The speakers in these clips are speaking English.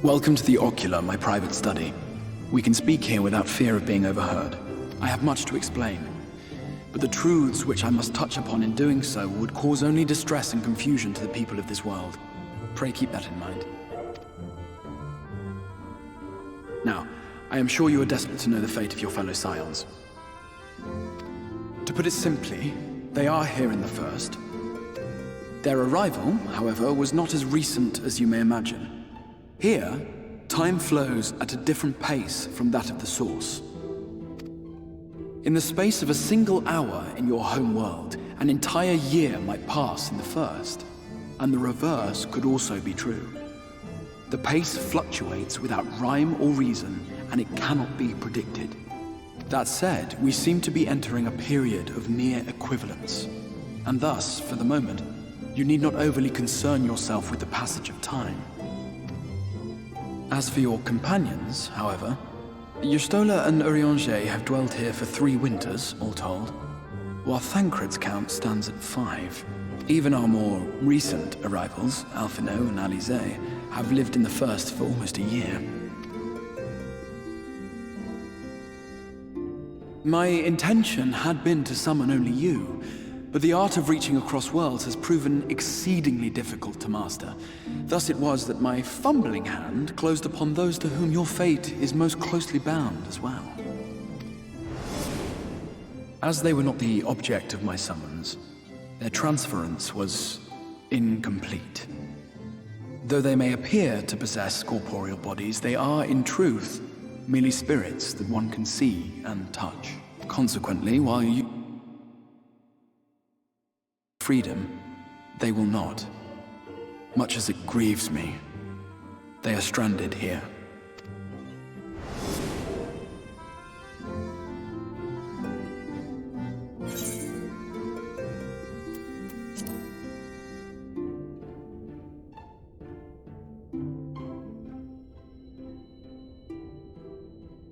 Welcome to the Ocular, my private study. We can speak here without fear of being overheard. I have much to explain, but the truths which I must touch upon in doing so would cause only distress and confusion to the people of this world. Pray keep that in mind. Now, I am sure you are desperate to know the fate of your fellow scions. To put it simply, they are here in the first. Their arrival, however, was not as recent as you may imagine. Here, time flows at a different pace from that of the source. In the space of a single hour in your home world, an entire year might pass in the first, and the reverse could also be true. The pace fluctuates without rhyme or reason, and it cannot be predicted. That said, we seem to be entering a period of near equivalence, and thus, for the moment, you need not overly concern yourself with the passage of time. As for your companions, however, Y'shtola and Urianger have dwelled here for 3 winters, all told, while Thancred's count stands at 5. Even our more recent arrivals, Alphino and Alizé, have lived in the first for almost a year. My intention had been to summon only you, but the art of reaching across worlds has proven exceedingly difficult to master. Thus it was that my fumbling hand closed upon those to whom your fate is most closely bound as well. As they were not the object of my summons, their transference was incomplete. Though they may appear to possess corporeal bodies, they are, in truth, merely spirits that one can see and touch. Consequently, while you freedom, they will not. Much as it grieves me, they are stranded here.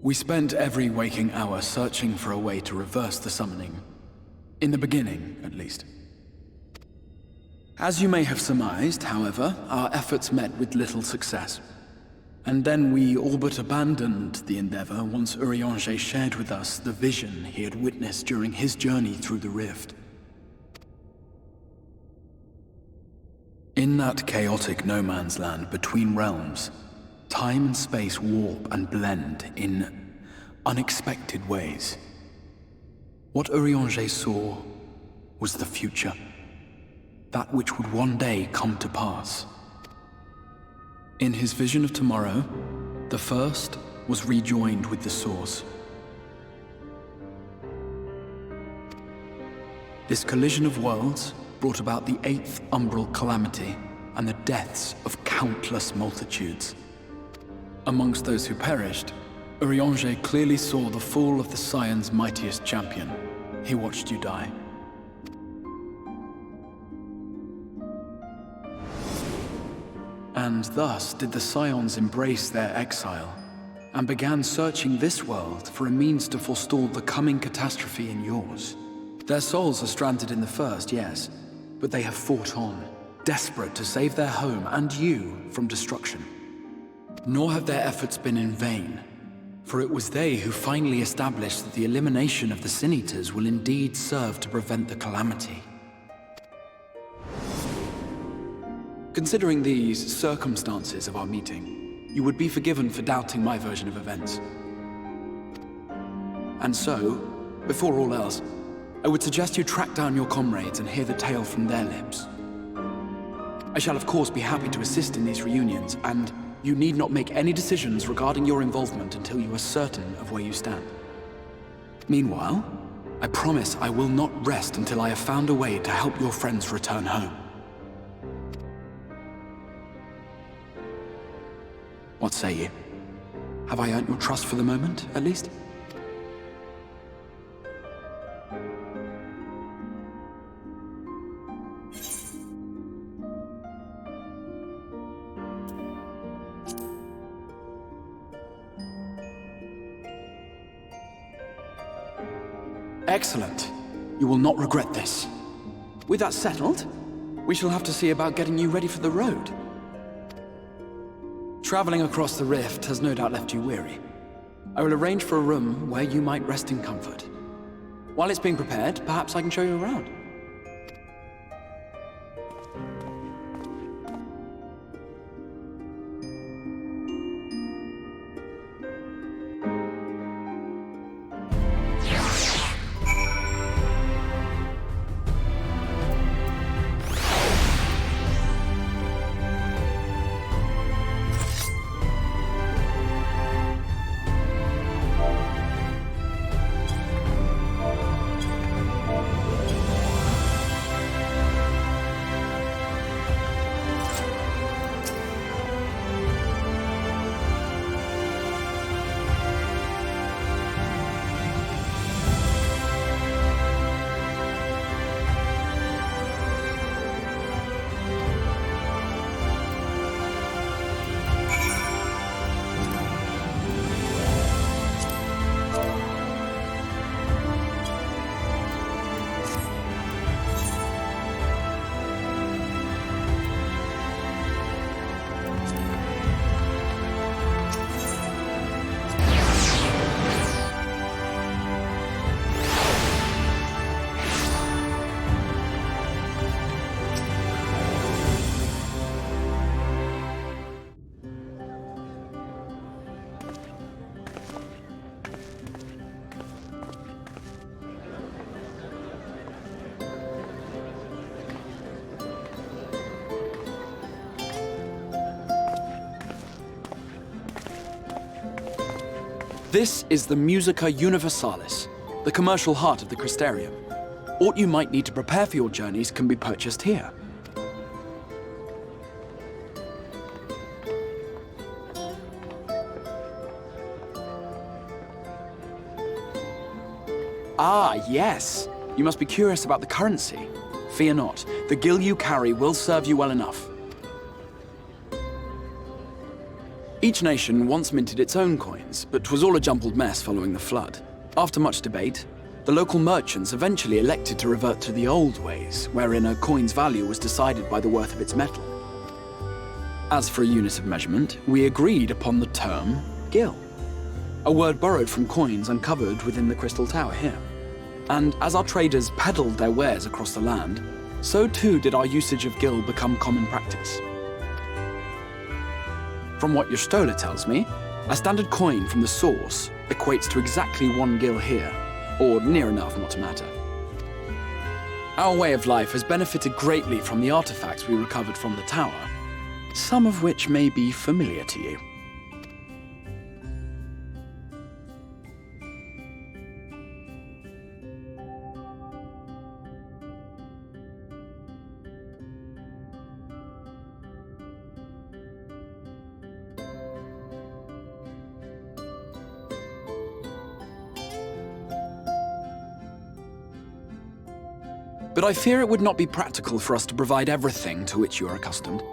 We spent every waking hour searching for a way to reverse the summoning. In the beginning, at least. As you may have surmised, however, our efforts met with little success. And then we all but abandoned the endeavor once Urianger shared with us the vision he had witnessed during his journey through the rift. In that chaotic no-man's land between realms, time and space warp and blend in unexpected ways. What Urianger saw was the future. That which would one day come to pass. In his vision of tomorrow, the first was rejoined with the source. This collision of worlds brought about the 8th umbral calamity and the deaths of countless multitudes. Amongst those who perished, Urianger clearly saw the fall of the Scion's mightiest champion. He watched you die. And thus did the Scions embrace their exile, and began searching this world for a means to forestall the coming catastrophe in yours. Their souls are stranded in the first, yes, but they have fought on, desperate to save their home and you from destruction. Nor have their efforts been in vain, for it was they who finally established that the elimination of the Sin Eaters will indeed serve to prevent the calamity. Considering these circumstances of our meeting, you would be forgiven for doubting my version of events. And so, before all else, I would suggest you track down your comrades and hear the tale from their lips. I shall of course be happy to assist in these reunions, and you need not make any decisions regarding your involvement until you are certain of where you stand. Meanwhile, I promise I will not rest until I have found a way to help your friends return home. What say you? Have I earned your trust for the moment, at least? Excellent. You will not regret this. With that settled, we shall have to see about getting you ready for the road. Traveling across the rift has no doubt left you weary. I will arrange for a room where you might rest in comfort. While it's being prepared, perhaps I can show you around. This is the Musica Universalis, the commercial heart of the Crystarium. What you might need to prepare for your journeys can be purchased here. Ah, yes. You must be curious about the currency. Fear not. The gil you carry will serve you well enough. Each nation once minted its own coins, but 'twas all a jumbled mess following the flood. After much debate, the local merchants eventually elected to revert to the old ways, wherein a coin's value was decided by the worth of its metal. As for a unit of measurement, we agreed upon the term gil, a word borrowed from coins uncovered within the Crystal Tower here. And as our traders peddled their wares across the land, so too did our usage of gil become common practice. From what your stola tells me, a standard coin from the source equates to exactly 1 gil here, or near enough not to matter. Our way of life has benefited greatly from the artifacts we recovered from the tower, some of which may be familiar to you. But I fear it would not be practical for us to provide everything to which you are accustomed.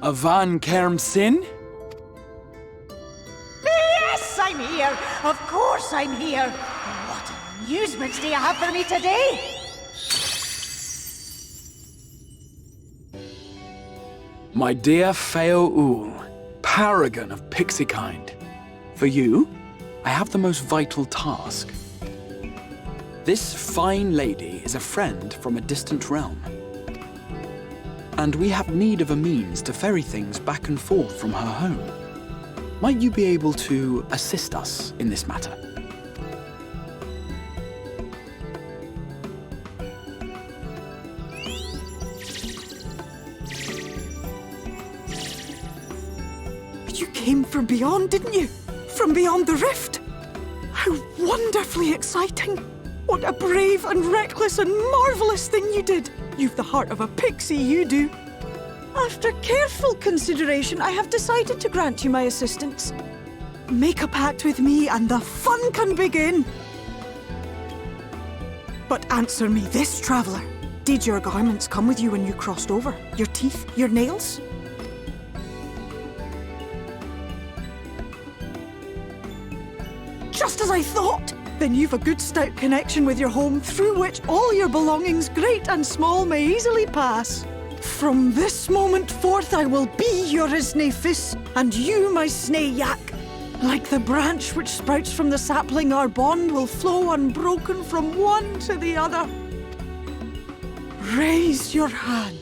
Avan Kerm Sin? Yes, I'm here! Of course I'm here! What amusements do you have for me today? My dear Feo Ul, paragon of pixie kind. For you, I have the most vital task. This fine lady is a friend from a distant realm. And we have need of a means to ferry things back and forth from her home. Might you be able to assist us in this matter? You came from beyond, didn't you? From beyond the rift? How wonderfully exciting! What a brave and reckless and marvellous thing you did! You've the heart of a pixie, you do. After careful consideration, I have decided to grant you my assistance. Make a pact with me and the fun can begin. But answer me this, traveller. Did your garments come with you when you crossed over? Your teeth? Your nails? Just as I thought! Then you've a good stout connection with your home through which all your belongings, great and small, may easily pass. From this moment forth I will be your Isne Fis, and you my Snay Yak. Like the branch which sprouts from the sapling, our bond will flow unbroken from one to the other. Raise your hand.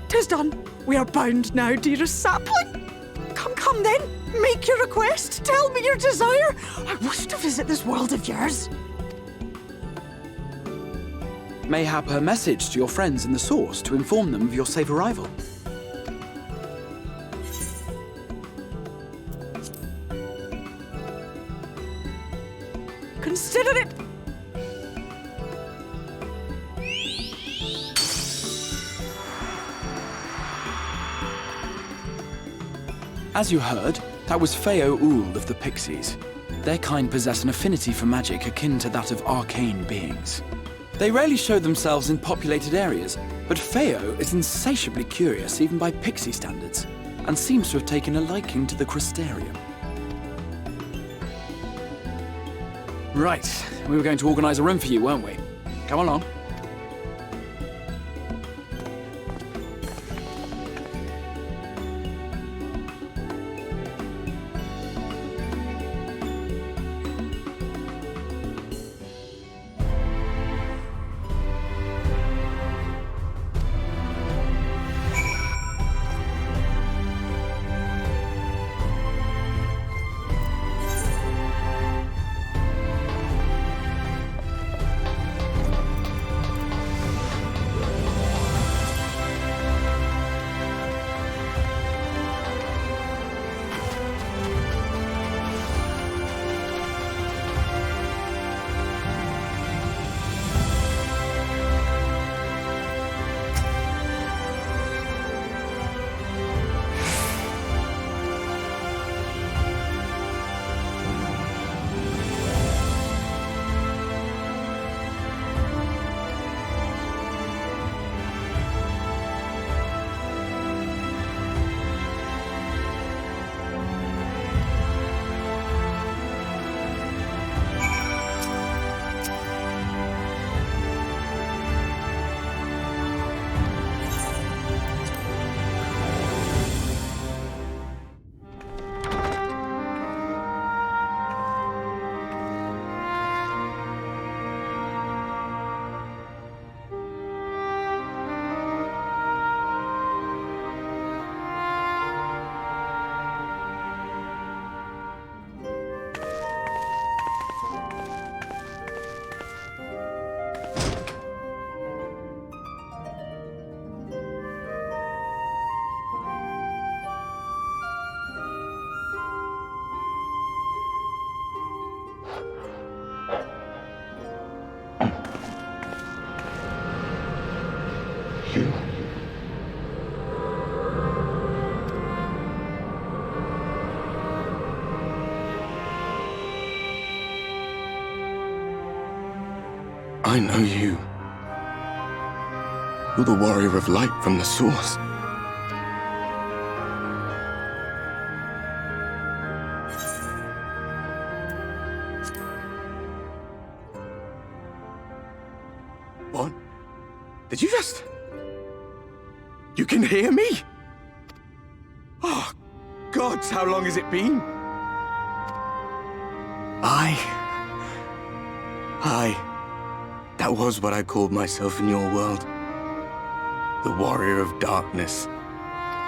Tis done. We are bound now, dearest sapling. Come then. Make your request. Tell me your desire. I wish to visit this world of yours. Mayhap a message to your friends in the Source to inform them of your safe arrival. Consider it. As you heard, that was Feo Ul of the Pixies. Their kind possess an affinity for magic akin to that of arcane beings. They rarely show themselves in populated areas, but Feo is insatiably curious even by pixie standards, and seems to have taken a liking to the Crystarium. Right, we were going to organise a room for you, weren't we? Come along. I know you. You're the warrior of light from the Source. What? Did you just... You can hear me? Oh, gods, how long has it been? That was what I called myself in your world. The Warrior of Darkness.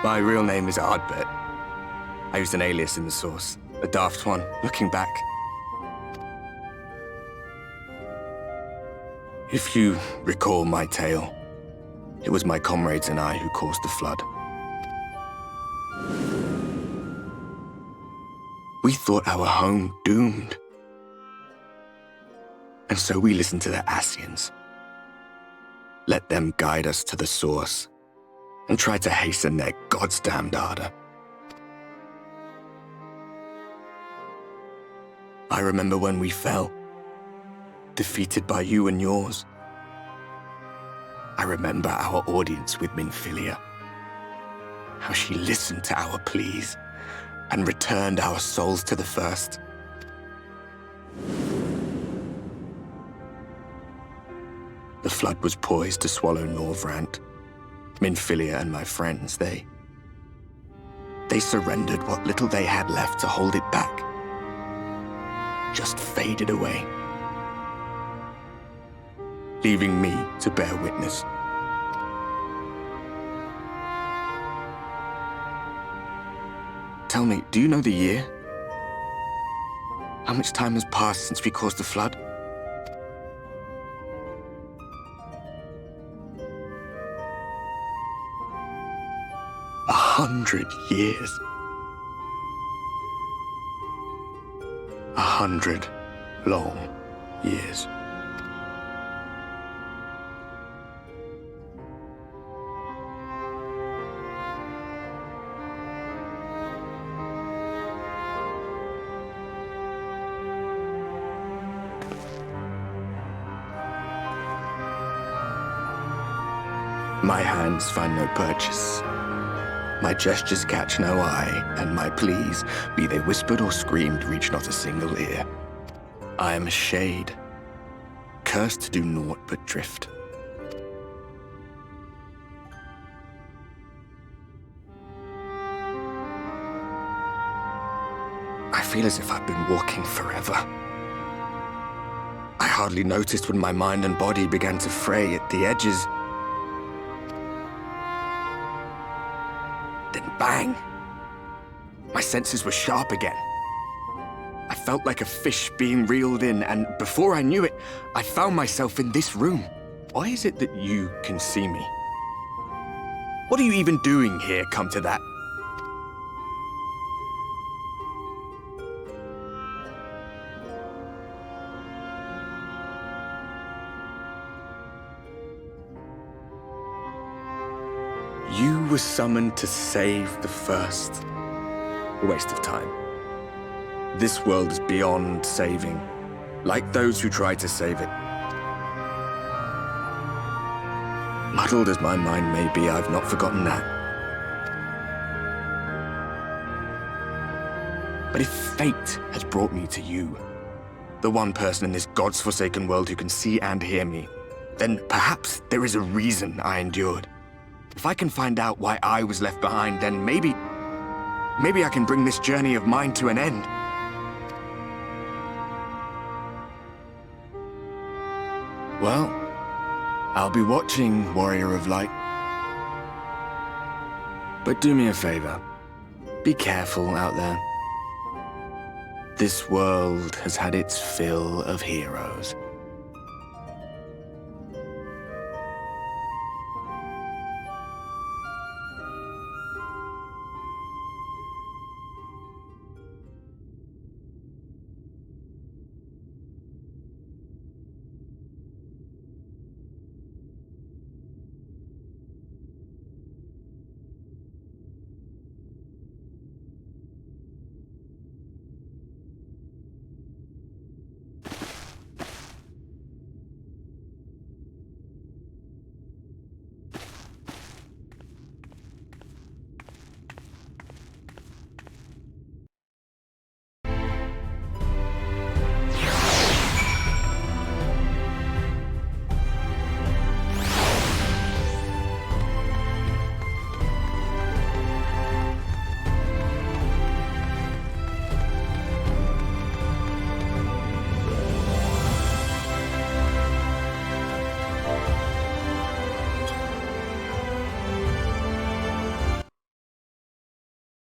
My real name is Ardbert. I used an alias in the Source, a daft one, looking back. If you recall my tale, it was my comrades and I who caused the flood. We thought our home doomed. And so we listened to the Ascians. Let them guide us to the Source, and tried to hasten their goddamned ardor. I remember when we fell, defeated by you and yours. I remember our audience with Minfilia. How she listened to our pleas and returned our souls to the First. The flood was poised to swallow Norvrant. Minfilia and my friends, they surrendered what little they had left to hold it back. Just faded away, leaving me to bear witness. Tell me, do you know the year? How much time has passed since we caused the flood? 100 years. 100 long years. My hands find no purchase. My gestures catch no eye, and my pleas, be they whispered or screamed, reach not a single ear. I am a shade, cursed to do naught but drift. I feel as if I've been walking forever. I hardly noticed when my mind and body began to fray at the edges. Then bang! My senses were sharp again. I felt like a fish being reeled in, and before I knew it, I found myself in this room. Why is it that you can see me? What are you even doing here, come to that? You were summoned to save the First. A waste of time. This world is beyond saving, like those who tried to save it. Muddled as my mind may be, I've not forgotten that. But if fate has brought me to you, the one person in this God's-forsaken world who can see and hear me, then perhaps there is a reason I endured. If I can find out why I was left behind, then maybe I can bring this journey of mine to an end. Well, I'll be watching, Warrior of Light. But do me a favor. Be careful out there. This world has had its fill of heroes.